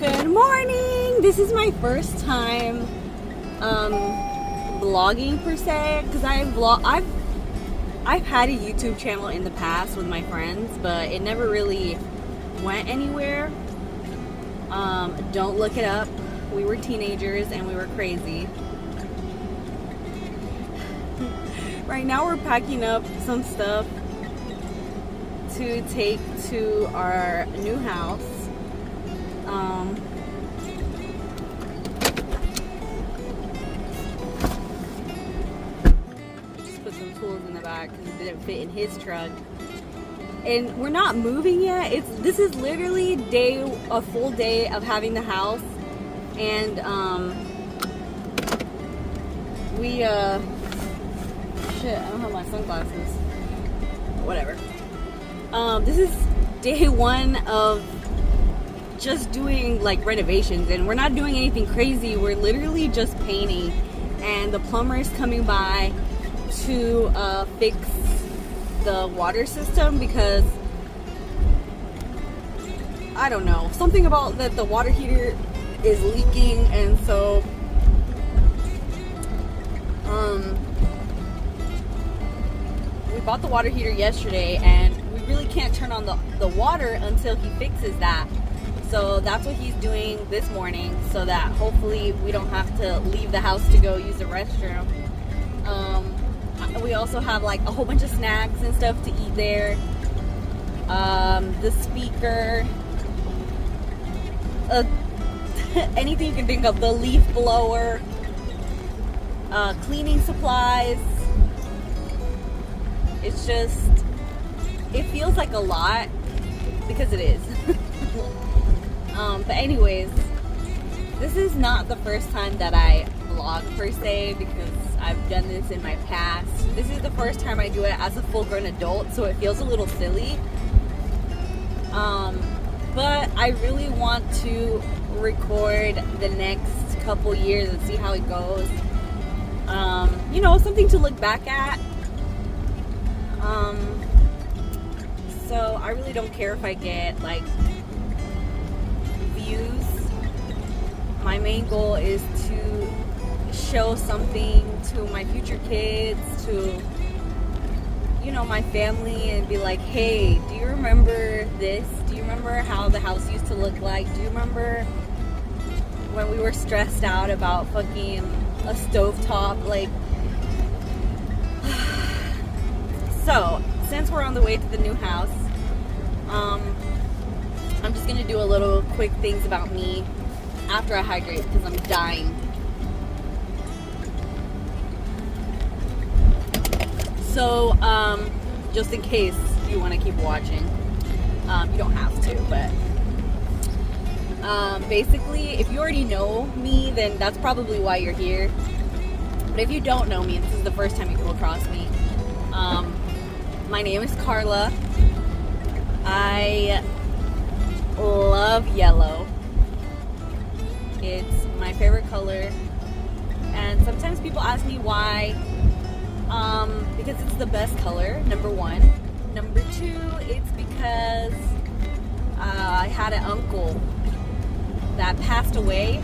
Good morning! This is my first time vlogging per se, because I've had a YouTube channel in the past with my friends, but it never really went anywhere. Don't look it up. We were teenagers and we were crazy. Right now we're packing up some stuff to take to our new house. Just put some tools in the back because it didn't fit in his truck. And we're not moving yet. This is literally a full day of having the house, and shit, I don't have my sunglasses. Whatever. This is day one of just doing like renovations, and we're not doing anything crazy. We're literally just painting, and the plumber is coming by to fix the water system because I don't know, something about that the water heater is leaking, and so we bought the water heater yesterday, and we really can't turn on the water until he fixes that. So that's what he's doing this morning, so that hopefully we don't have to leave the house to go use the restroom. We also have like a whole bunch of snacks and stuff to eat there. The speaker, anything you can think of, the leaf blower, cleaning supplies. It's just, it feels like a lot because it is. But anyways, this is not the first time that I vlog per se, because I've done this in my past. This is the first time I do it as a full-grown adult, so it feels a little silly. But I really want to record the next couple years and see how it goes. You know, something to look back at. So I really don't care if I get like views. My main goal is to show something to my future kids, to, you know, my family, and be like, hey, do you remember this? Do you remember how the house used to look like? Do you remember when we were stressed out about fucking a stovetop? Like, so since we're on the way to the new house, I'm just gonna do a little quick things about me after I hydrate, because I'm dying. So, just in case you want to keep watching, you don't have to, but basically, if you already know me, then that's probably why you're here. But if you don't know me, and this is the first time you come across me, my name is Carla. I love yellow. It's my favorite color, and sometimes people ask me why. Because it's the best color, number one. Number two, it's because I had an uncle that passed away.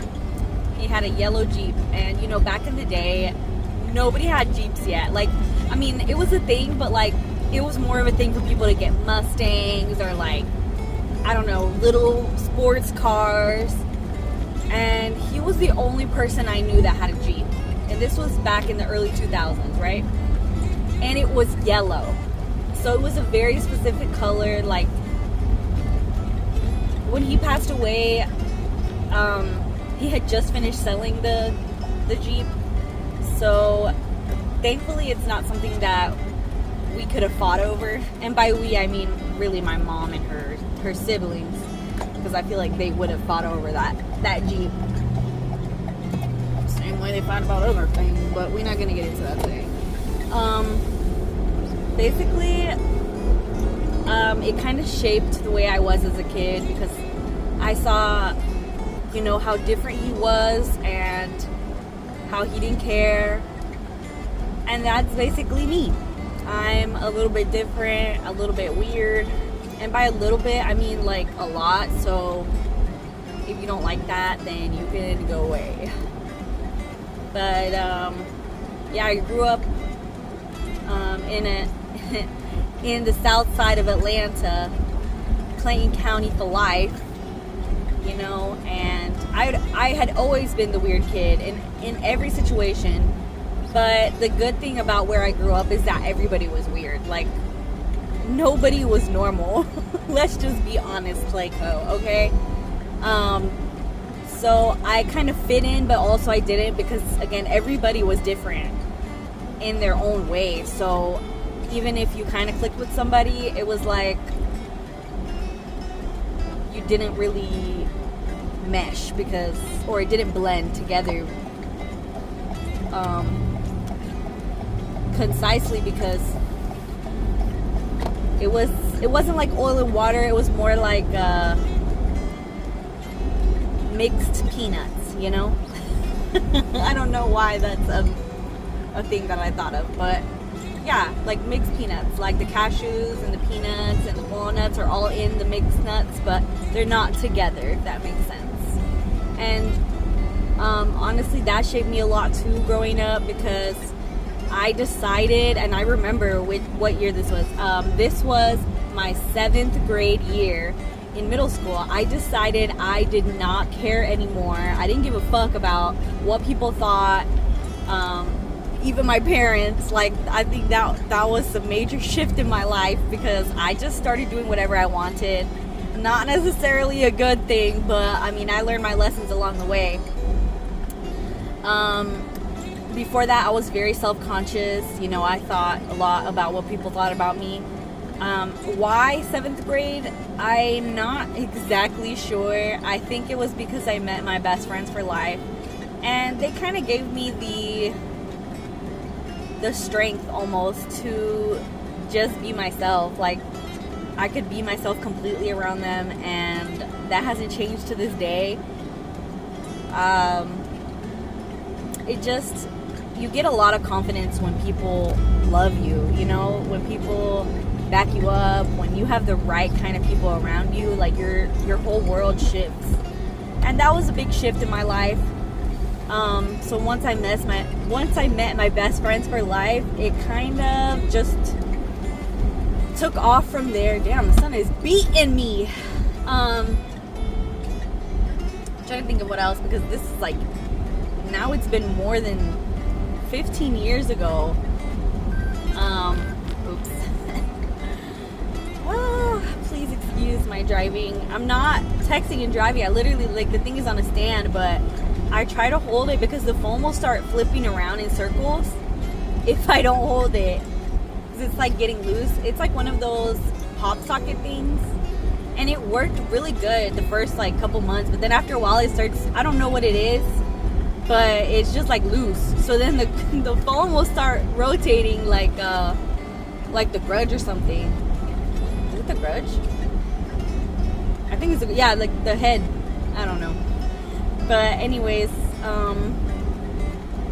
He had a yellow Jeep, and you know, back in the day, nobody had Jeeps yet. Like, I mean, it was a thing, but like, it was more of a thing for people to get Mustangs or like, I don't know, little sports cars. And he was the only person I knew that had a Jeep. And this was back in the early 2000s, right? And it was yellow. So it was a very specific color. Like, when he passed away, he had just finished selling the Jeep. So thankfully it's not something that we could have fought over. And by we, I mean really my mom and her siblings, because I feel like they would have fought over that Jeep. Same way they fought about other things, but we're not gonna get into that thing. Basically, it kind of shaped the way I was as a kid, because I saw, you know, how different he was and how he didn't care, and that's basically me. I'm a little bit different, a little bit weird, and by a little bit I mean like a lot. So if you don't like that, then you can go away. But yeah, I grew up in the south side of Atlanta, Clayton County for life, you know, and I had always been the weird kid in every situation. But the good thing about where I grew up is that everybody was weird. Like, nobody was normal. Let's just be honest, Clayco, okay? So I kind of fit in, but also I didn't, because again, everybody was different in their own way. So even if you kind of clicked with somebody, it was like you didn't really mesh, or it didn't blend together concisely, because it wasn't like oil and water. It was more like mixed peanuts, you know. I don't know why that's a thing that I thought of, but yeah, like mixed peanuts, like the cashews and the peanuts and the walnuts are all in the mixed nuts, but they're not together, if that makes sense. And honestly, that shaped me a lot too growing up, because I decided, and I remember what year this was. This was my 7th grade year in middle school. I decided I did not care anymore. I didn't give a fuck about what people thought, even my parents. Like, I think that was a major shift in my life, because I just started doing whatever I wanted. Not necessarily a good thing, but I mean, I learned my lessons along the way. Before that, I was very self-conscious. You know, I thought a lot about what people thought about me. Why 7th grade? I'm not exactly sure. I think it was because I met my best friends for life, and they kind of gave me the strength almost to just be myself. Like, I could be myself completely around them, and that hasn't changed to this day. You get a lot of confidence when people love you, you know, when people back you up, when you have the right kind of people around you, like your whole world shifts. And that was a big shift in my life. So once I met my best friends for life, it kind of just took off from there. Damn, the sun is beating me. I'm trying to think of what else, because this is like, now it's been more than 15 years ago. Oops. Please excuse my driving. I'm not texting and driving. I literally, like, the thing is on a stand, but I try to hold it because the phone will start flipping around in circles if I don't hold it. Because it's like getting loose. It's like one of those pop socket things. And it worked really good the first like couple months, but then after a while it starts, I don't know what it is, but it's just like loose. So then the phone will start rotating like The Grudge or something. Is it The Grudge? I think it's, yeah, like the head. I don't know. But anyways,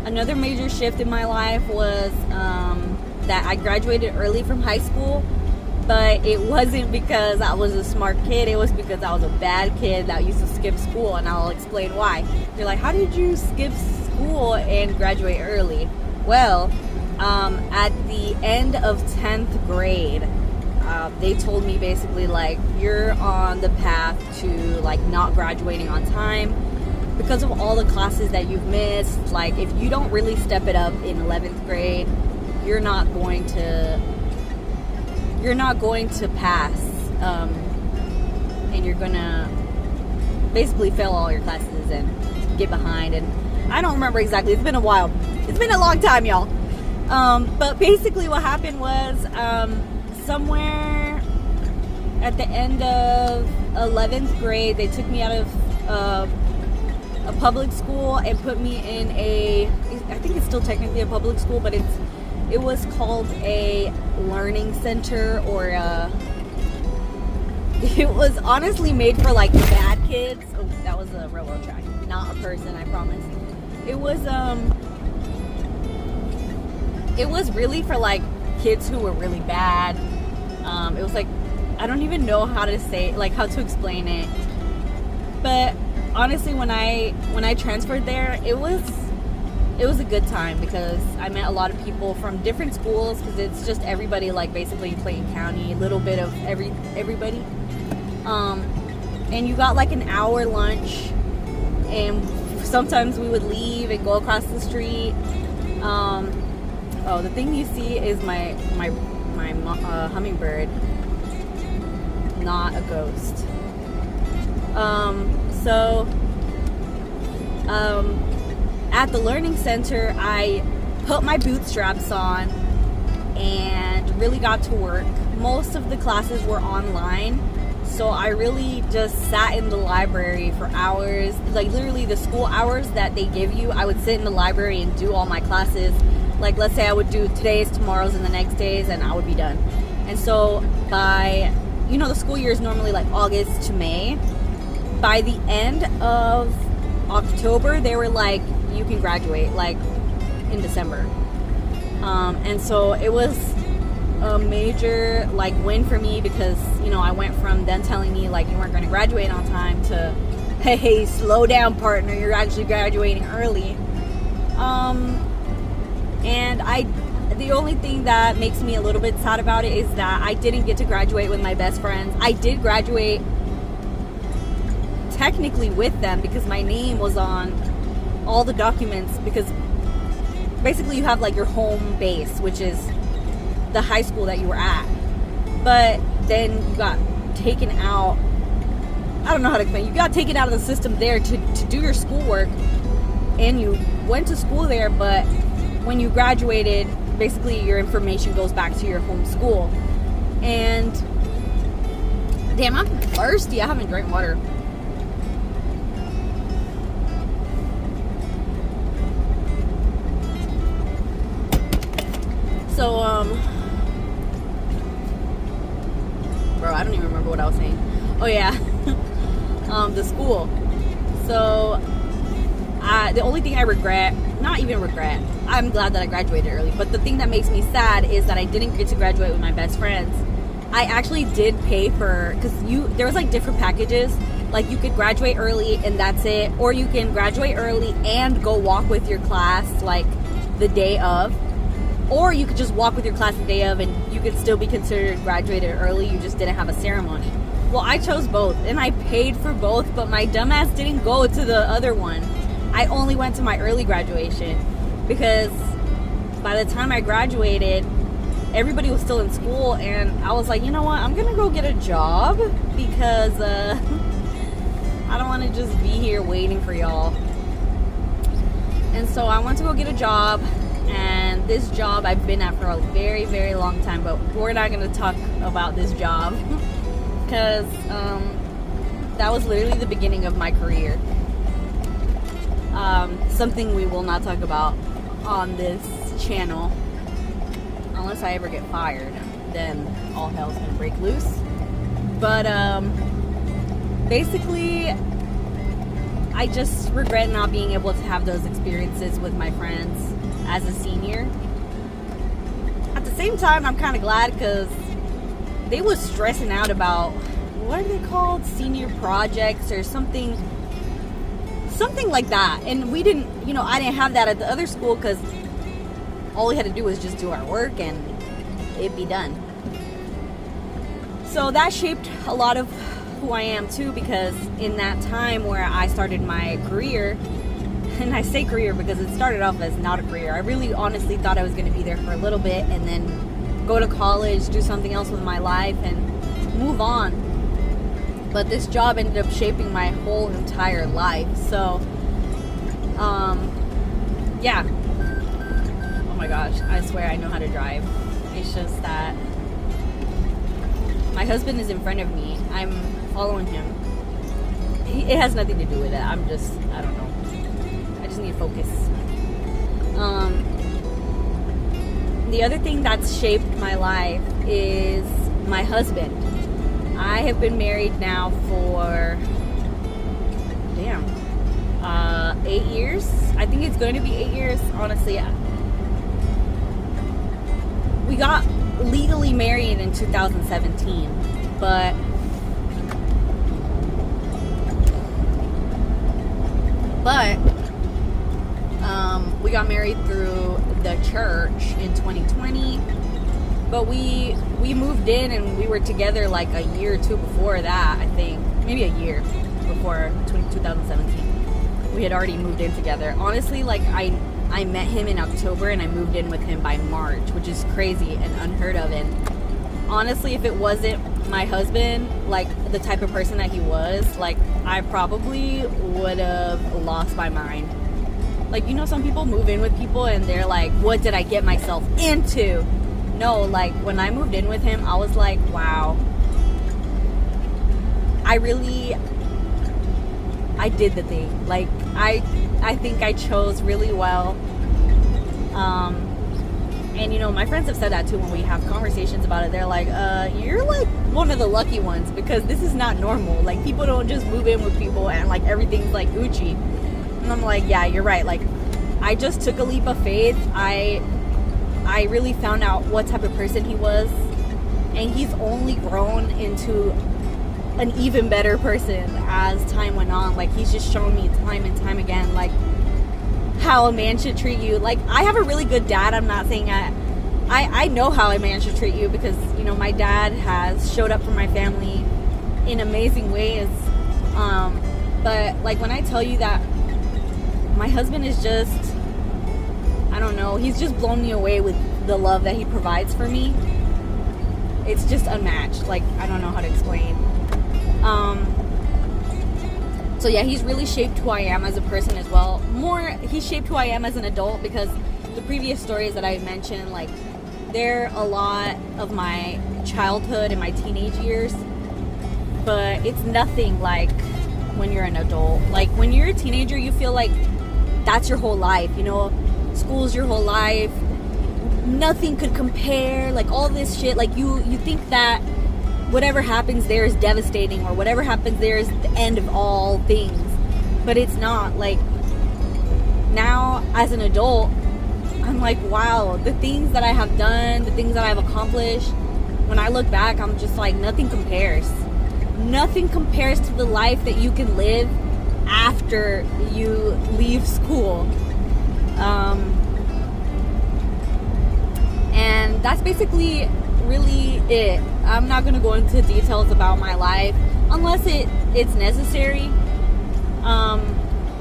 another major shift in my life was that I graduated early from high school. But it wasn't because I was a smart kid. It was because I was a bad kid that used to skip school, and I'll explain why. You're like, how did you skip school and graduate early? Well, at the end of 10th grade, they told me basically, like, you're on the path to, like, not graduating on time because of all the classes that you've missed. Like, if you don't really step it up in 11th grade, you're not going to pass, and you're gonna basically fail all your classes and get behind. And I don't remember exactly, it's been a while, it's been a long time, y'all. But basically what happened was, somewhere at the end of 11th grade, they took me out of a public school and put me in I think it's still technically a public school, but it was called a learning center, or it was honestly made for like bad kids. Oh, that was a railroad track, not a person, I promise. It was really for like kids who were really bad. It was like, I don't even know how to say, like, how to explain it. But honestly, when I transferred there, it was a good time because I met a lot of people from different schools, because it's just everybody, like basically Clayton County, a little bit of everybody. And you got like an hour lunch, and sometimes we would leave and go across the street. Oh, the thing you see is my hummingbird, not a ghost. At the Learning Center, I put my bootstraps on and really got to work. Most of the classes were online, so I really just sat in the library for hours. Like literally the school hours that they give you, I would sit in the library and do all my classes. Like let's say I would do today's, tomorrow's, and the next days, and I would be done. And so by, the school year is normally like August to May. By the end of October, they were like, you can graduate, like in December. And so it was a major like win for me, because I went from them telling me like you weren't going to graduate on time to, hey, slow down partner, you're actually graduating early. And the only thing that makes me a little bit sad about it is that I didn't get to graduate with my best friends. I did graduate technically with them because my name was on all the documents, because basically you have like your home base, which is the high school that you were at, but then you got taken out. I don't know how to explain. You got taken out of the system there to do your schoolwork, and you went to school there, but when you graduated, basically your information goes back to your home school. And damn, I'm thirsty. I haven't drank water. So, bro, I don't even remember what I was saying. Oh yeah, the school. So, the only thing I regret, not even regret, I'm glad that I graduated early, but the thing that makes me sad is that I didn't get to graduate with my best friends. I actually did pay for, because there was like different packages. Like you could graduate early and that's it, or you can graduate early and go walk with your class like the day of. Or you could just walk with your class the day of and you could still be considered graduated early, you just didn't have a ceremony. Well, I chose both and I paid for both, but my dumbass didn't go to the other one. I only went to my early graduation because by the time I graduated, everybody was still in school, and I was like, you know what, I'm gonna go get a job because I don't want to just be here waiting for y'all. And so I went to go get a job. And this job I've been at for a very, very long time, but we're not going to talk about this job because that was literally the beginning of my career. Something we will not talk about on this channel unless I ever get fired. Then all hell's going to break loose. But basically, I just regret not being able to have those experiences with my friends as a senior. At the same time, I'm kind of glad because they was stressing out about, what are they called, senior projects or something like that. And we didn't, I didn't have that at the other school because all we had to do was just do our work and it'd be done. So that shaped a lot of who I am too, because in that time where I started my career, and I say career because it started off as not a career. I really honestly thought I was going to be there for a little bit and then go to college, do something else with my life, and move on. But this job ended up shaping my whole entire life. So, yeah. Oh my gosh, I swear I know how to drive. It's just that my husband is in front of me. I'm following him. It has nothing to do with it. I don't know. Need to focus. The other thing that's shaped my life is my husband. I have been married now for 8 years. I think it's going to be 8 years, honestly. We got legally married in 2017, but But we got married through the church in 2020. But we moved in and we were together like a year or two before that, I think. Maybe a year before 2017. We had already moved in together. Honestly, like I met him in October and I moved in with him by March, which is crazy and unheard of. And honestly, if it wasn't my husband, like the type of person that he was, like I probably would have lost my mind. Like, you know, some people move in with people and they're like, what did I get myself into? No, like when I moved in with him, I was like, wow, I did the thing. Like I think I chose really well. And you know, my friends have said that too when we have conversations about it. They're like, you're like one of the lucky ones, because this is not normal. Like, people don't just move in with people and like everything's like Gucci. And I'm like, yeah, you're right. Like, I just took a leap of faith. I really found out what type of person he was, and he's only grown into an even better person as time went on. Like, he's just shown me time and time again, like, how a man should treat you. Like, I have a really good dad. I'm not saying I know how a man should treat you, because, you know, my dad has showed up for my family in amazing ways. But like, when I tell you that my husband is just, I don't know, he's just blown me away with the love that he provides for me. It's just unmatched. Like, I don't know how to explain. So yeah, he's really shaped who I am as a person as well. He's shaped who I am as an adult, because the previous stories that I mentioned, like, they're a lot of my childhood and my teenage years. But it's nothing like when you're an adult. Like, when you're a teenager, you feel like that's your whole life, you know? School's your whole life. Nothing could compare. Like, all this shit. Like, you think that whatever happens there is devastating, or whatever happens there is the end of all things. But it's not. Like, now as an adult, I'm like, wow, the things that I have done, the things that I've accomplished, when I look back, I'm just like, nothing compares. Nothing compares to the life that you can live after you leave school. And that's basically really it. I'm not going to go into details about my life unless it's necessary.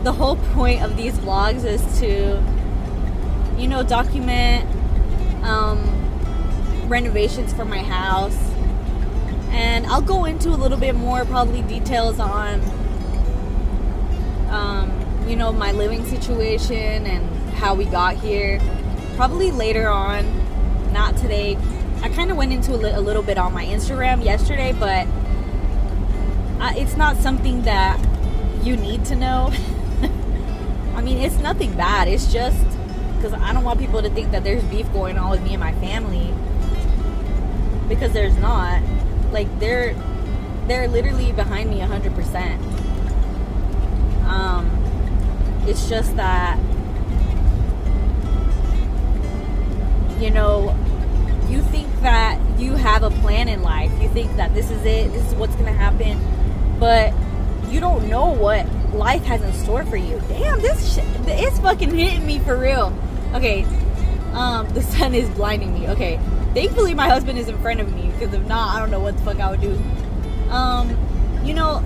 The whole point of these vlogs is to, you know, document renovations for my house. And I'll go into a little bit more, probably details on, you know, my living situation and how we got here. Probably later on, not today. I kind of went into a little bit on my Instagram yesterday, but it's not something that you need to know. I mean, it's nothing bad. It's just because I don't want people to think that there's beef going on with me and my family, because there's not. Like, they're literally behind me 100%. It's just that, you know, you think that you have a plan in life. You think that this is it, this is what's gonna happen, but you don't know what life has in store for you. Damn, this shit, it's fucking hitting me for real. Okay, the sun is blinding me. Okay, thankfully my husband is in front of me, because if not, I don't know what the fuck I would do. You know,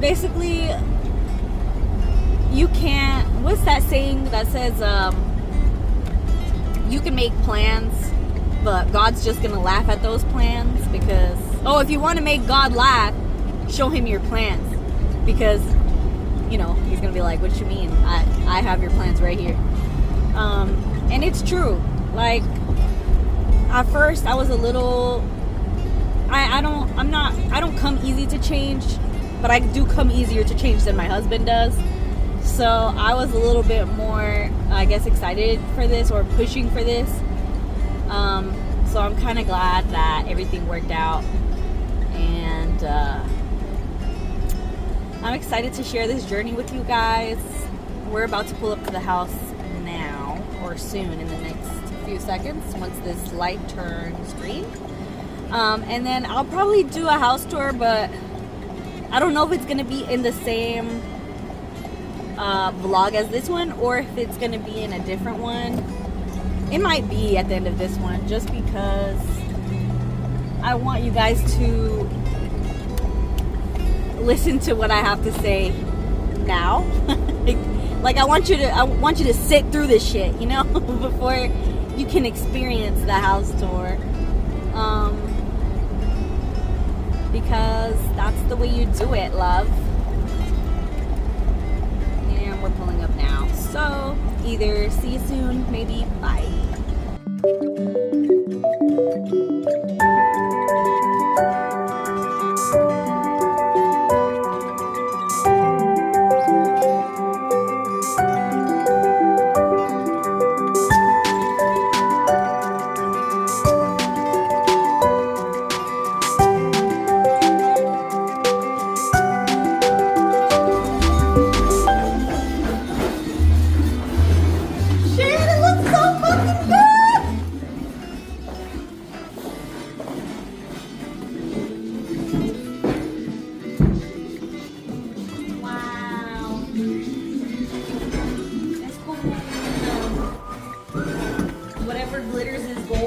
basically, you can't, what's that saying that says, you can make plans, but God's just gonna laugh at those plans? Because, oh, if you want to make God laugh, show him your plans, because, you know, he's gonna be like, what you mean? I have your plans right here. And it's true. Like, at first I was a little, I don't come easy to change, but I do come easier to change than my husband does. So I was a little bit more, I guess, excited for this, or pushing for this. So I'm kind of glad that everything worked out, and I'm excited to share this journey with you guys. We're about to pull up to the house now, or soon, in the next few seconds, once this light turns green. And then I'll probably do a house tour, but I don't know if it's gonna be in the same vlog as this one, or if it's gonna be in a different one. It might be at the end of this one, just because I want you guys to listen to what I have to say now. Like I want you to sit through this shit, you know, before you can experience the house tour. Because that's the way you do it, love. And we're pulling up now. So either see you soon, maybe bye. Whatever glitters is gold.